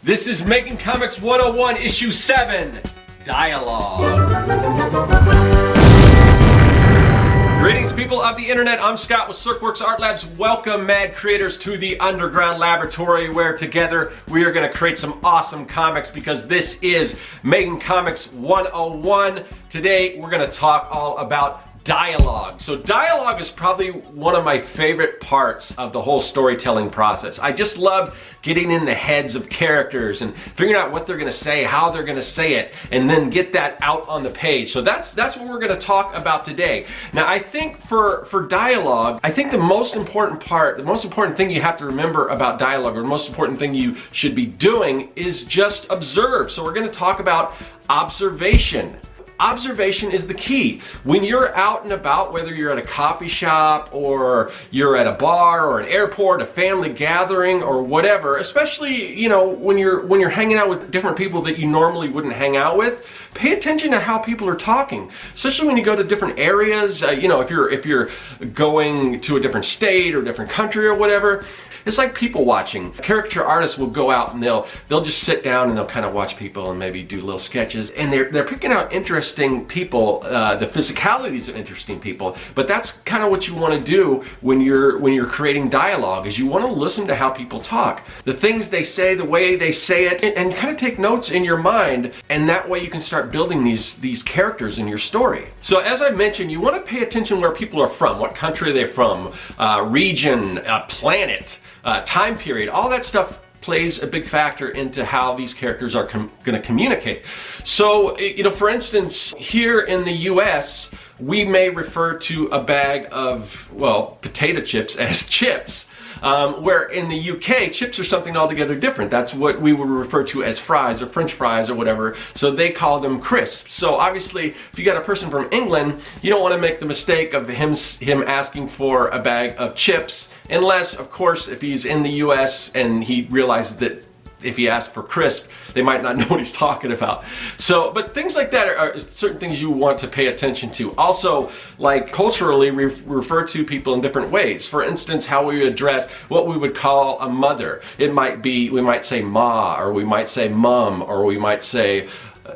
This is Making Comics 101, Issue 7, Dialogue. Greetings, people of the internet. I'm Scott with Serkworks Art Labs. Welcome, mad creators, to the underground laboratory where together we are going to create some awesome comics, because this is Making Comics 101. Today we're going to talk all about dialogue. So dialogue is probably one of my favorite parts of the whole storytelling process. I just love getting in the heads of characters and figuring out what they're going to say, how they're going to say it, and then get that out on the page. So that's what we're going to talk about today. Now, I think for dialogue, I think the most important part, the most important thing you have to remember about dialogue, or the most important thing you should be doing, is just observe. So we're going to talk about observation. Observation is the key. When you're out and about, whether you're at a coffee shop or you're at a bar or an airport, a family gathering or whatever, especially, you know, when you're hanging out with different people that you normally wouldn't hang out with, pay attention to how people are talking. Especially when you go to different areas, you know, if you're going to a different state or different country or whatever. It's like people watching. Caricature artists will go out and they'll just sit down and they'll kind of watch people and maybe do little sketches, and they're picking out interesting people, the physicalities of interesting people. But that's kind of what you want to do when you're creating dialogue, is you want to listen to how people talk, the things they say, the way they say it, and kind of take notes in your mind, and that way you can start building these characters in your story. So as I mentioned, you want to pay attention where people are from, what country they're from, region, planet, time period. All that stuff plays a big factor into how these characters are going to communicate. So, you know, for instance, here in the US, we may refer to a bag of, well, potato chips as chips. Where in the UK, chips are something altogether different. That's what we would refer to as fries or French fries or whatever. So they call them crisps. So obviously, if you got a person from England, you don't want to make the mistake of him asking for a bag of chips, unless, of course, if he's in the US and he realizes that if he asks for crisp, they might not know what he's talking about. So, but things like that are certain things you want to pay attention to. Also, like culturally, we refer to people in different ways. For instance, how we address what we would call a mother. It might be, we might say ma, or we might say mum, or we might say,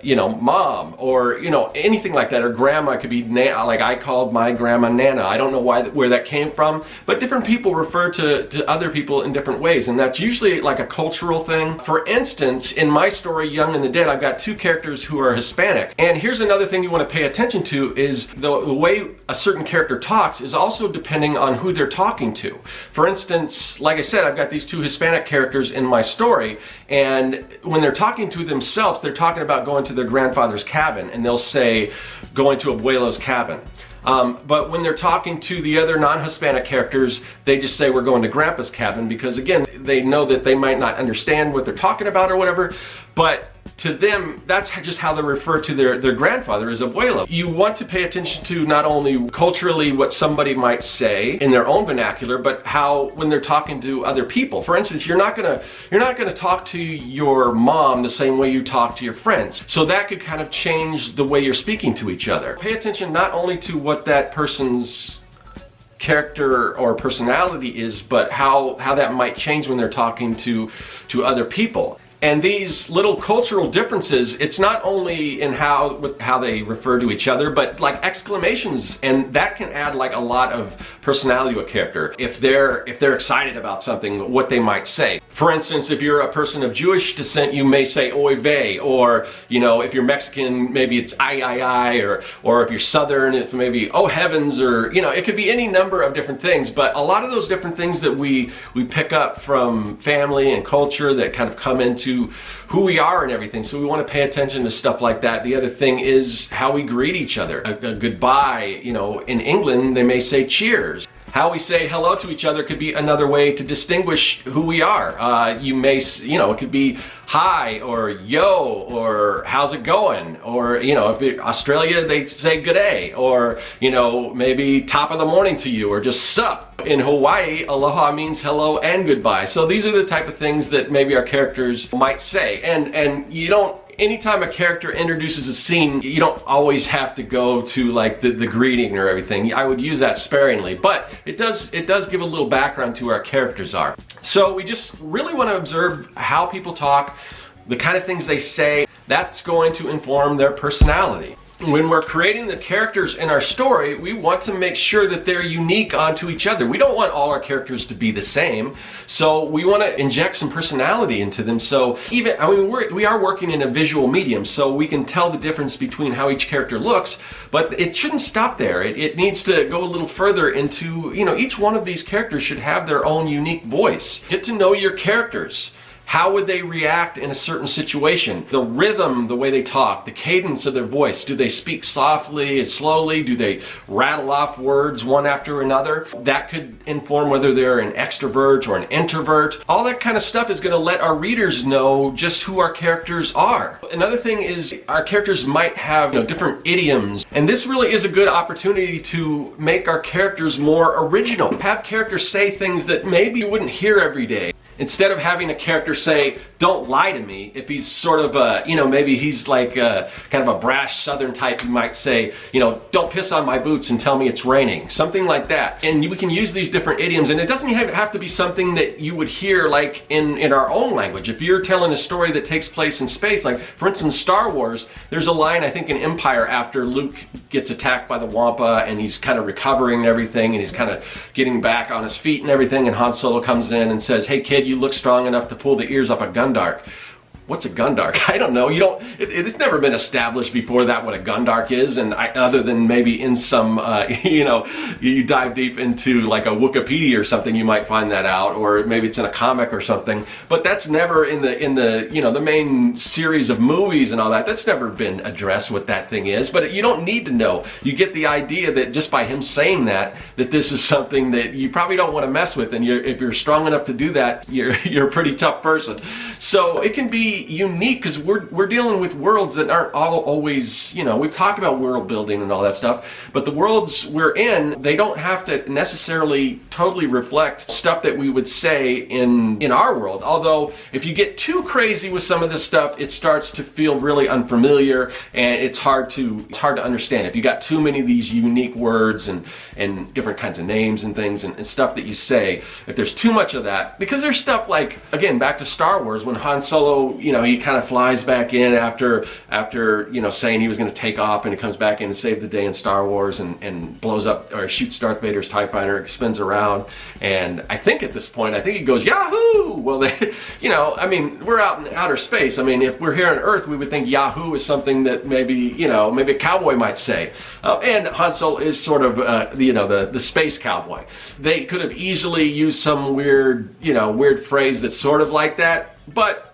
you know, mom, or, you know, anything like that. Or grandma could be, like I called my grandma Nana. I don't know where that came from, but different people refer to other people in different ways, and that's usually like a cultural thing. For instance, in my story, Young and the Dead, I've got two characters who are Hispanic. And here's another thing you want to pay attention to, is the way a certain character talks is also depending on who they're talking to. For instance, like I said, I've got these two Hispanic characters in my story, and when they're talking to themselves, they're talking about going to their grandfather's cabin, and they'll say going to Abuelo's cabin. But when they're talking to the other non-Hispanic characters, they just say we're going to Grandpa's cabin, because again, they know that they might not understand what they're talking about or whatever, but to them, that's just how they refer to their grandfather, as Abuelo. You want to pay attention to not only culturally what somebody might say in their own vernacular, but how when they're talking to other people. For instance, you're not gonna talk to your mom the same way you talk to your friends. So that could kind of change the way you're speaking to each other. Pay attention not only to what that person's character or personality is, but how that might change when they're talking to other people. And these little cultural differences, it's not only in how they refer to each other, but like exclamations, and that can add like a lot of personality to a character. If they're excited about something, what they might say. For instance, if you're a person of Jewish descent, you may say oy vey, or, you know, if you're Mexican, maybe it's ay, or if you're Southern, it's maybe oh heavens, or, you know, it could be any number of different things. But a lot of those different things that we pick up from family and culture that kind of come into who we are and everything. So we want to pay attention to stuff like that. The other thing is how we greet each other. A goodbye, you know, in England, they may say cheers. How we say hello to each other could be another way to distinguish who we are. You may, you know, it could be hi, or yo, or how's it going? Or, you know, if Australia, they say good day, or, you know, maybe top of the morning to you, or just sup. In Hawaii, aloha means hello and goodbye. So these are the type of things that maybe our characters might say. And you don't, anytime a character introduces a scene, you don't always have to go to like the greeting or everything. I would use that sparingly, but it does give a little background to who our characters are. So we just really want to observe how people talk, the kind of things they say. That's going to inform their personality. When we're creating the characters in our story, we want to make sure that they're unique onto each other. We don't want all our characters to be the same, so we want to inject some personality into them. So even, I mean, we are working in a visual medium, so we can tell the difference between how each character looks, but it shouldn't stop there. It needs to go a little further into, you know, each one of these characters should have their own unique voice. Get to know your characters. How would they react in a certain situation? The rhythm, the way they talk, the cadence of their voice. Do they speak softly and slowly? Do they rattle off words one after another? That could inform whether they're an extrovert or an introvert. All that kind of stuff is going to let our readers know just who our characters are. Another thing is our characters might have, you know, different idioms. And this really is a good opportunity to make our characters more original. Have characters say things that maybe you wouldn't hear every day. Instead of having a character say, "Don't lie to me," if he's sort of a, you know, maybe he's like kind of a brash southern type, you might say, you know, "Don't piss on my boots and tell me it's raining." Something like that. And we can use these different idioms, and it doesn't have to be something that you would hear like in our own language. If you're telling a story that takes place in space, like for instance Star Wars, there's a line I think in Empire after Luke gets attacked by the Wampa and he's kind of recovering and everything, and he's kind of getting back on his feet and everything, and Han Solo comes in and says, "Hey kid, you look strong enough to pull the ears up a Gundark." What's a Gundark? I don't know. You don't. It's never been established before that what a Gundark is, and other than maybe in some, you know, you dive deep into like a Wikipedia or something, you might find that out, or maybe it's in a comic or something. But that's never in the you know, the main series of movies and all that. That's never been addressed what that thing is. But you don't need to know. You get the idea that just by him saying that this is something that you probably don't want to mess with, and if you're strong enough to do that, you're a pretty tough person. So it can be unique because we're dealing with worlds that aren't always, you know, we've talked about world building and all that stuff, but the worlds we're in, they don't have to necessarily totally reflect stuff that we would say in our world. Although if you get too crazy with some of this stuff, it starts to feel really unfamiliar, and it's hard to understand. If you got too many of these unique words and different kinds of names and things and stuff that you say, if there's too much of that, because there's stuff like, again, back to Star Wars, when Han Solo, you know, he kind of flies back in after you know, saying he was going to take off, and he comes back in and save the day in Star Wars and blows up or shoots Darth Vader's TIE fighter, spins around, and I think at this point, I think he goes, "Yahoo!" Well, they, you know, I mean, we're out in outer space. I mean, if we're here on Earth, we would think Yahoo is something that maybe, you know, maybe a cowboy might say. And Han Solo is sort of, you know, the space cowboy. They could have easily used some weird, you know, weird phrase that's sort of like that, but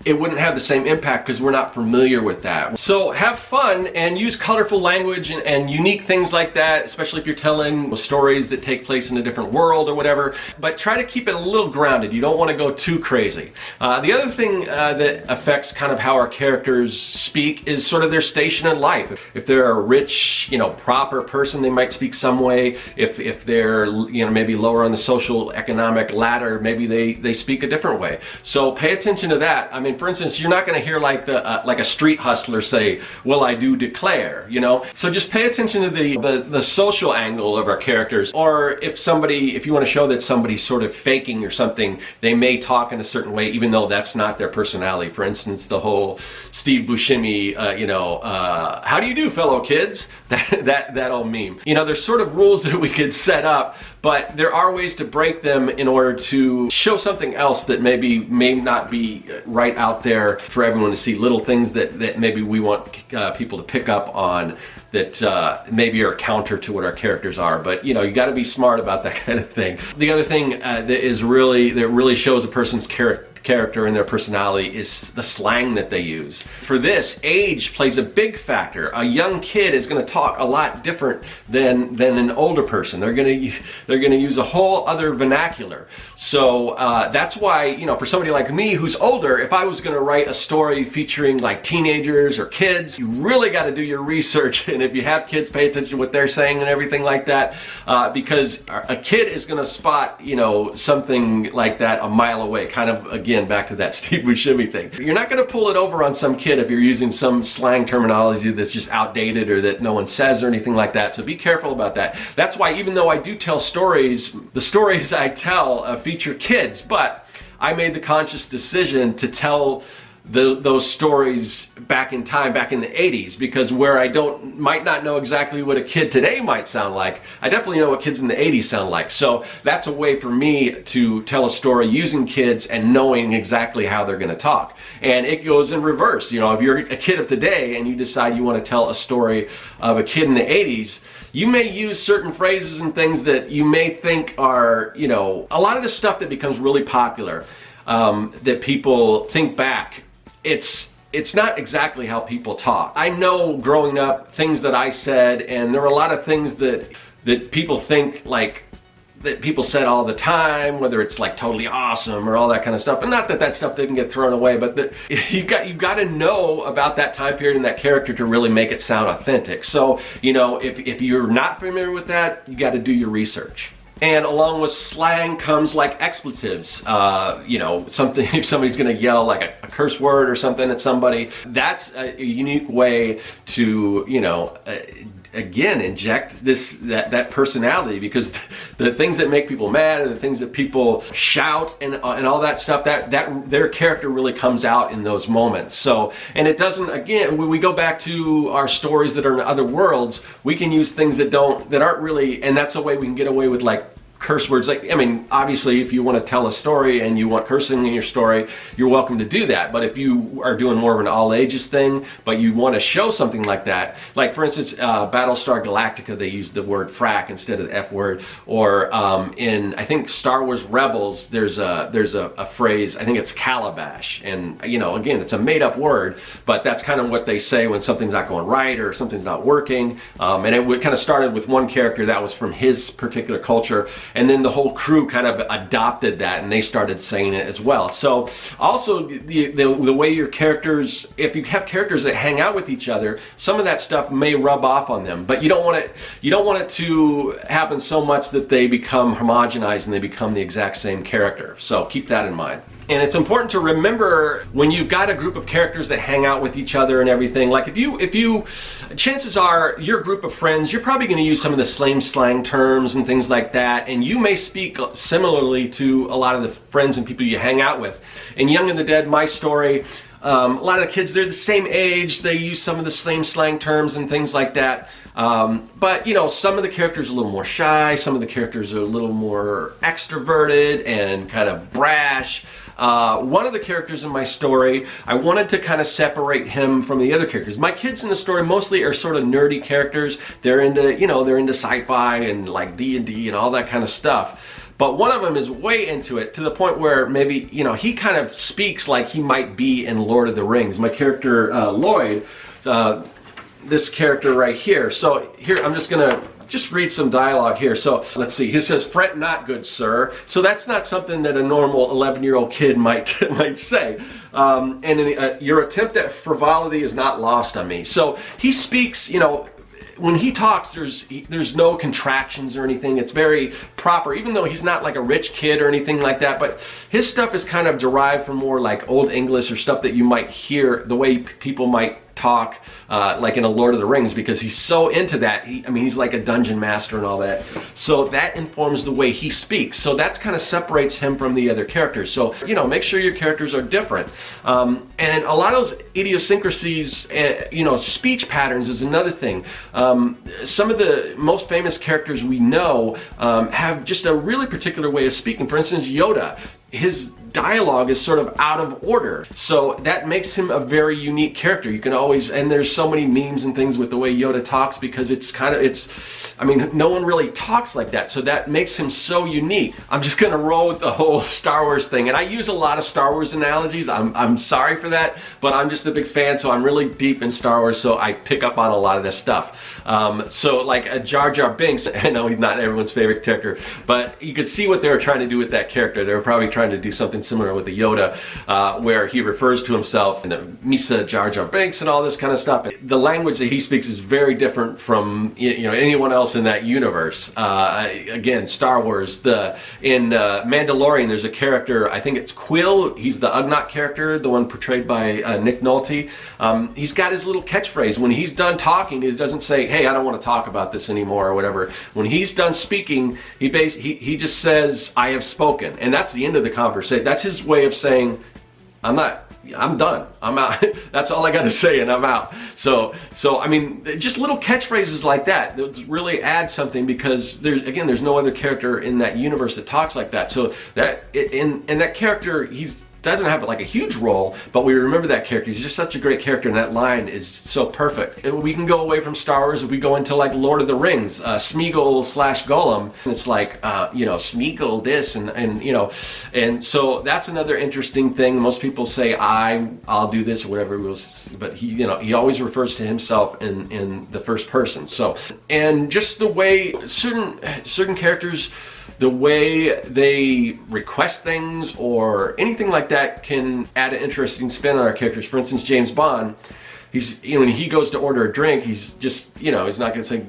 it wouldn't have the same impact because we're not familiar with that. So have fun and use colorful language and unique things like that, especially if you're telling stories that take place in a different world or whatever, but try to keep it a little grounded. You don't want to go too crazy. The other thing that affects kind of how our characters speak is sort of their station in life. If they're a rich, you know, proper person, they might speak some way. If they're, you know, maybe lower on the social economic ladder, maybe they speak a different way. So pay attention to that. I mean, for instance, you're not going to hear like a street hustler say, "Well, I do declare," you know. So just pay attention to the social angle of our characters. Or if you want to show that somebody's sort of faking or something, they may talk in a certain way, even though that's not their personality. For instance, the whole Steve Buscemi, you know, "How do you do, fellow kids?" That old meme. You know, there's sort of rules that we could set up, but there are ways to break them in order to show something else that may not be right out there for everyone to see. Little things that maybe we want people to pick up on that maybe are counter to what our characters are. But you know, you got to be smart about that kind of thing. The other thing that really shows a person's character and their personality is the slang that they use. For this, age plays a big factor. A young kid is going to talk a lot different than an older person. They're going to use a whole other vernacular. So that's why, you know, for somebody like me who's older, if I was going to write a story featuring like teenagers or kids, you really got to do your research. And if you have kids, pay attention to what they're saying and everything like that, because a kid is going to spot, you know, something like that a mile away. Kind of, again, again, back to that Steve Buscemi thing. You're not going to pull it over on some kid if you're using some slang terminology that's just outdated or that no one says or anything like that. So be careful about that. That's why even though I do tell stories, the stories I tell feature kids, but I made the conscious decision to tell those stories back in time, back in the 80s, because where I might not know exactly what a kid today might sound like, I definitely know what kids in the 80s sound like. So that's a way for me to tell a story using kids and knowing exactly how they're going to talk. And it goes in reverse. You know, if you're a kid of today and you decide you want to tell a story of a kid in the 80s, you may use certain phrases and things that you may think are, you know, a lot of the stuff that becomes really popular, that people think back. It's not exactly how people talk. I know growing up things that I said, and there were a lot of things that people think like that people said all the time, whether it's like totally awesome or all that kind of stuff. And not that stuff didn't get thrown away, but that you've got to know about that time period and that character to really make it sound authentic. So, you know, if you're not familiar with that, you got to do your research. And along with slang comes like expletives. You know, something, if somebody's gonna yell like a curse word or something at somebody, that's a unique way to, you know, again, inject that personality, because the things that make people mad and the things that people shout and all that stuff, that their character really comes out in those moments. So, and it doesn't, again, when we go back to our stories that are in other worlds, we can use things that aren't really, and that's a way we can get away with like curse words. Like, I mean, obviously if you want to tell a story and you want cursing in your story, you're welcome to do that. But if you are doing more of an all ages thing, but you want to show something like that, like for instance, Battlestar Galactica, they use the word frack instead of the F word. Or in, I think, Star Wars Rebels, there's a phrase, I think it's calabash. And, you know, again, it's a made up word, but that's kind of what they say when something's not going right or something's not working. And it kind of started with one character that was from his particular culture. And then the whole crew kind of adopted that and they started saying it as well. So also the way your characters, if you have characters that hang out with each other, some of that stuff may rub off on them, but you don't want it to happen so much that they become homogenized and they become the exact same character. So keep that in mind. And it's important to remember when you've got a group of characters that hang out with each other and everything, like if you chances are your group of friends, you're probably going to use some of the same slang terms and things like that, and you may speak similarly to a lot of the friends and people you hang out with. In Young and the Dead, my story, a lot of the kids, they're the same age, they use some of the same slang terms and things like that. But, you know, some of the characters are a little more shy, some of the characters are a little more extroverted and kind of brash. One of the characters in my story, I wanted to kind of separate him from the other characters. My kids in the story mostly are sort of nerdy characters. They're into, you know, they're into sci-fi and like D&D and all that kind of stuff. But one of them is way into it to the point where maybe, you know, he kind of speaks like he might be in Lord of the Rings. My character, Lloyd, this character right here. So here, I'm just gonna read some dialogue here. So let's see. He says, "Fret not, good sir." So that's not something that a normal 11-year-old kid might say. Your attempt at frivolity is not lost on me. So he speaks, you know, when he talks, there's no contractions or anything. It's very proper, even though he's not like a rich kid or anything like that. But his stuff is kind of derived from more like Old English or stuff that you might hear the way people might talk like in a Lord of the Rings, because he's so into that. I mean, he's like a dungeon master and all that. So that informs the way he speaks. So that kind of separates him from the other characters. So, you know, make sure your characters are different. And a lot of those idiosyncrasies, you know, speech patterns is another thing. Some of the most famous characters we know have just a really particular way of speaking. For instance, Yoda. His dialogue is sort of out of order, so that makes him a very unique character. You can always, and there's so many memes and things with the way Yoda talks, because I mean, no one really talks like that, so that makes him so unique. I'm just gonna roll with the whole Star Wars thing, and I use a lot of Star Wars analogies. I'm sorry for that, but I'm just a big fan, so I'm really deep in Star Wars, so I pick up on a lot of this stuff. So like a Jar Jar Binks, I know he's not everyone's favorite character, but you could see what they were trying to do with that character. They were probably trying trying to do something similar with the Yoda, where he refers to himself in the Misa Jar Jar Binks and all this kind of stuff. The language that he speaks is very different from anyone else in that universe. Again, Star Wars. In Mandalorian, there's a character, I think it's Quill. He's the Ugnaught character, the one portrayed by Nick Nolte. He's got his little catchphrase. When he's done talking, he doesn't say, "Hey, I don't want to talk about this anymore," or whatever. When he's done speaking, he just says, "I have spoken," and that's the end of the conversation. That's his way of saying, I'm done. I'm out. That's all I got to say, and I'm out. So I mean, just little catchphrases like that really add something, because there's no other character in that universe that talks like that. So that that character, doesn't have like a huge role, but we remember that character. He's just such a great character, and that line is so perfect. We can go away from Star Wars if we go into like Lord of the Rings, Smeagol / Gollum. It's like Smeagol this and so that's another interesting thing. Most people say I'll do this or whatever, but he always refers to himself in the first person. So, and just the way certain characters, the way they request things or anything like that can add an interesting spin on our characters. For instance, James Bond, when he goes to order a drink, he's just, he's not going to say,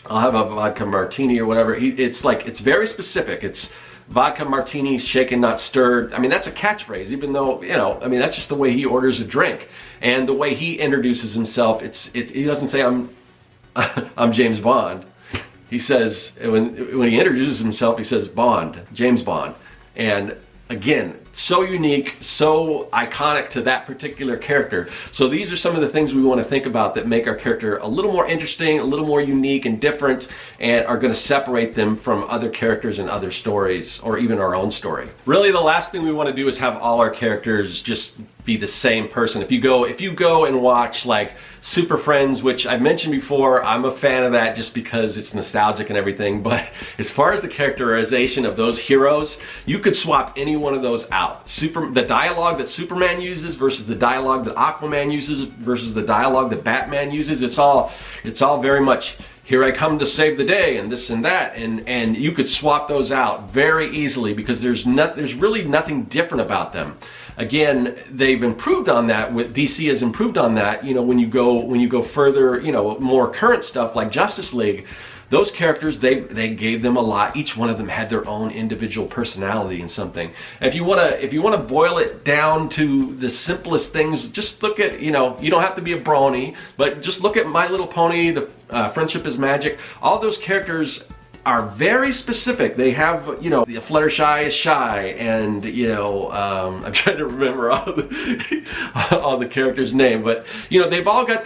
I'll have a vodka martini or whatever. It's very specific. It's vodka martini, shaken not stirred. I mean, that's a catchphrase, even though, that's just the way he orders a drink. And the way he introduces himself, he doesn't say I'm James Bond. He says, when he introduces himself, he says Bond, James Bond. And again, so unique, so iconic to that particular character. So these are some of the things we want to think about that make our character a little more interesting, a little more unique and different, and are going to separate them from other characters and other stories, or even our own story. Really, the last thing we want to do is have all our characters just be the same person. If you go and watch like Super Friends, which I've mentioned before, I'm a fan of that just because it's nostalgic and everything, but as far as the characterization of those heroes, you could swap any one of those out. The dialogue that Superman uses versus the dialogue that Aquaman uses versus the dialogue that Batman uses, it's all very much, "Here I come to save the day," and this and that, and you could swap those out very easily, because there's really nothing different about them. Again, they've improved on that. DC has improved on that. When you go further, more current stuff like Justice League, those characters, they gave them a lot. Each one of them had their own individual personality and something. If you wanna boil it down to the simplest things, just look at, you don't have to be a brony, but just look at My Little Pony, the Friendship is Magic. All those characters are very specific. They have, Fluttershy is shy, and I'm trying to remember all the characters' name, but they've all got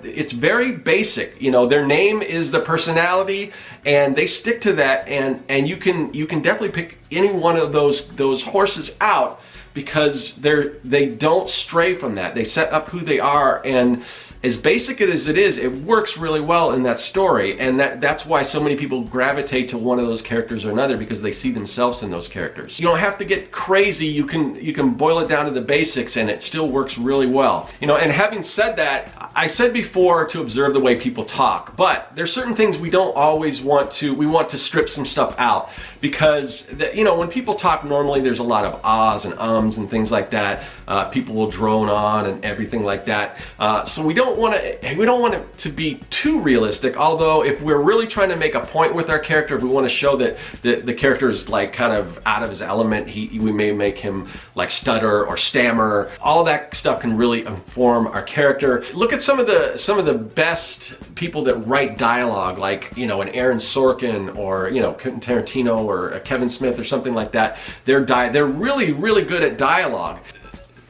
it's very basic. Their name is the personality, and they stick to that, and you can definitely pick any one of those horses out, because they don't stray from that. They set up who they are, and as basic as it is, it works really well in that story, and that's why so many people gravitate to one of those characters or another, because they see themselves in those characters. You don't have to get crazy. You can boil it down to the basics, and it still works really well. And having said that, I said before to observe the way people talk, but there's certain things we don't always want to. We want to strip some stuff out, because when people talk normally, there's a lot of ahs and ums and things like that. People will drone on and everything like that. So we don't want it to be too realistic. Although if we're really trying to make a point with our character, if we want to show that the character is like kind of out of his element, we may make him like stutter or stammer. All that stuff can really inform our character. Look at some of the best people that write dialogue, like an Aaron Sorkin or Quentin Tarantino or Kevin Smith or something like that. They're really, really good at dialogue.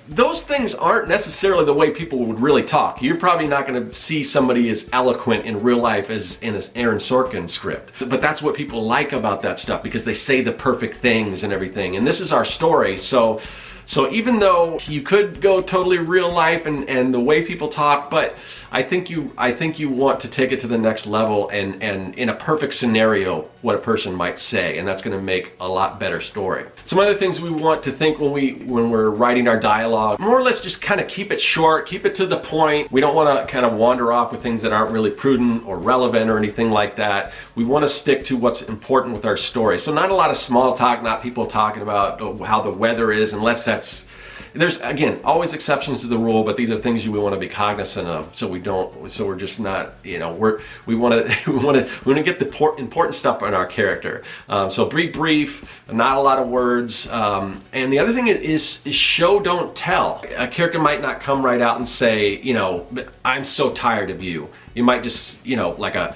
Those things aren't necessarily the way people would really talk. You're probably not going to see somebody as eloquent in real life as in an Aaron Sorkin script. But that's what people like about that stuff, because they say the perfect things and everything. And this is our story, so So even though you could go totally real life and the way people talk, but I think you want to take it to the next level and in a perfect scenario what a person might say, and that's going to make a lot better story. Some other things we want to think when we're writing our dialogue, more or less just kind of keep it short, keep it to the point. We don't want to kind of wander off with things that aren't really prudent or relevant or anything like that. We want to stick to what's important with our story. So not a lot of small talk, not people talking about how the weather is, unless there's again always exceptions to the rule, but these are things we want to be cognizant of, so we're just not, we want to get the important stuff in our character. So be brief, not a lot of words, and the other thing is show, don't tell. A character might not come right out and say, I'm so tired of you. You might just, like a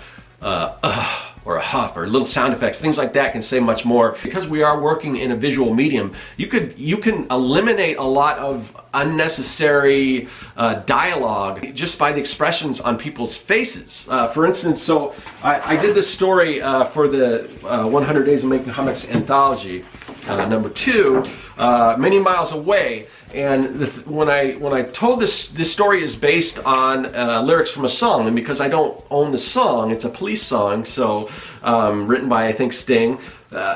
or a huff or little sound effects, things like that can say much more. Because we are working in a visual medium, you can eliminate a lot of unnecessary dialogue just by the expressions on people's faces. For instance, so I did this story for the 100 Days of Making Comics anthology, number 2, Many Miles Away. And when I told this story is based on lyrics from a song, and because I don't own the song, it's a Police song, so written by, I think, Sting.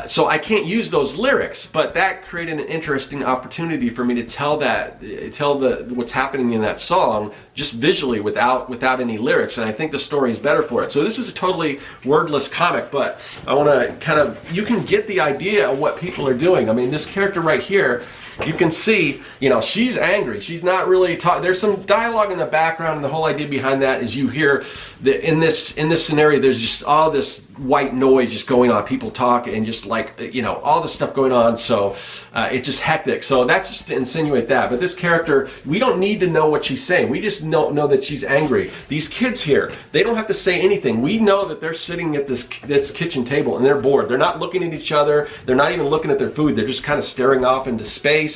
So I can't use those lyrics, but that created an interesting opportunity for me to tell what's happening in that song just visually without any lyrics, and I think the story is better for it. So this is a totally wordless comic, but I want to you can get the idea of what people are doing. I mean, this character right here, you can see, she's angry. She's not really talking. There's some dialogue in the background, and the whole idea behind that is you hear that in this scenario, there's just all this white noise just going on, people talk, and just like, all this stuff going on. So it's just hectic. So that's just to insinuate that. But this character, we don't need to know what she's saying. We just know that she's angry. These kids here, they don't have to say anything. We know that they're sitting at this kitchen table and they're bored. They're not looking at each other. They're not even looking at their food. They're just kind of staring off into space.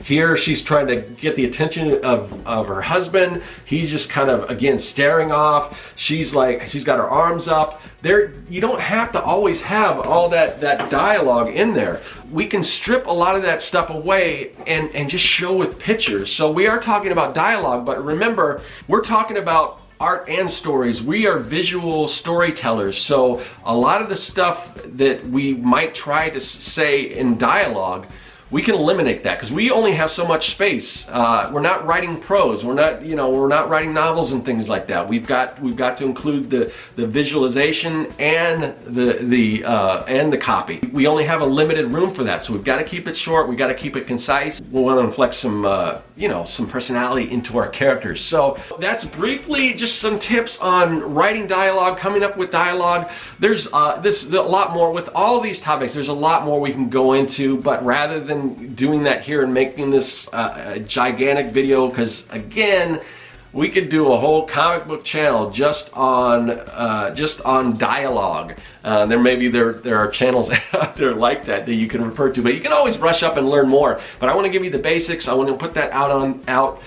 Here she's trying to get the attention of her husband. He's just kind of, again, staring off. She's got her arms up. You don't have to always have all that dialogue in there. We can strip a lot of that stuff away and just show with pictures. So we are talking about dialogue, but remember, we're talking about art and stories. We are visual storytellers, so a lot of the stuff that we might try to say in dialogue, we can eliminate that because we only have so much space. We're not writing prose. We're not writing novels and things like that. We've got to include the visualization and the copy. We only have a limited room for that, so we've got to keep it short. We've got to keep it concise. We want to inflect some some personality into our characters. So that's briefly just some tips on writing dialogue, coming up with dialogue. There's a lot more with all these topics. There's a lot more we can go into, but rather than doing that here and making this a gigantic video, because again, we could do a whole comic book channel just on dialogue. There are channels out there like that you can refer to, but you can always brush up and learn more. But I want to give you the basics. I want to put that out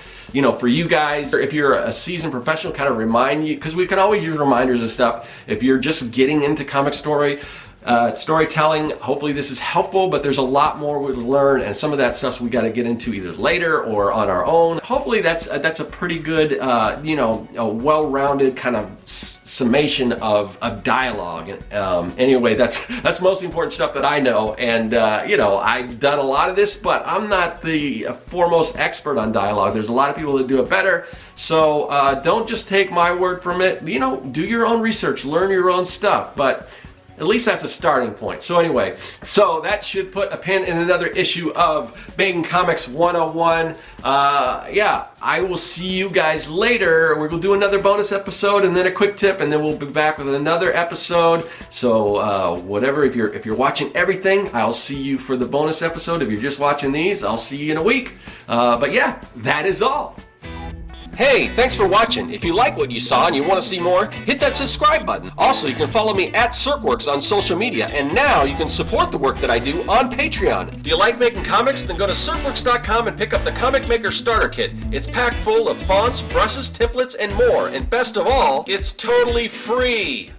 for you guys. If you're a seasoned professional, kind of remind you, because we can always use reminders and stuff. If you're just getting into comic storytelling, hopefully this is helpful, but there's a lot more we learn, and some of that stuff we got to get into either later or on our own. Hopefully that's a pretty good, a well-rounded kind of summation of dialogue. Anyway, that's most important stuff that I know, and I've done a lot of this, but I'm not the foremost expert on dialogue. There's a lot of people that do it better, so don't just take my word from it. Do your own research, learn your own stuff, but at least that's a starting point. So anyway, that should put a pin in another issue of Making Comics 101. I will see you guys later. We're gonna do another bonus episode and then a quick tip, and then we'll be back with another episode. So whatever, if you're watching everything, I'll see you for the bonus episode. If you're just watching these, I'll see you in a week. But yeah, that is all. Hey, thanks for watching. If you like what you saw and you want to see more, hit that subscribe button. Also, you can follow me at Serkworks on social media, and now you can support the work that I do on Patreon. Do you like making comics? Then go to Serkworks.com and pick up the Comic Maker Starter Kit. It's packed full of fonts, brushes, templates, and more. And best of all, it's totally free.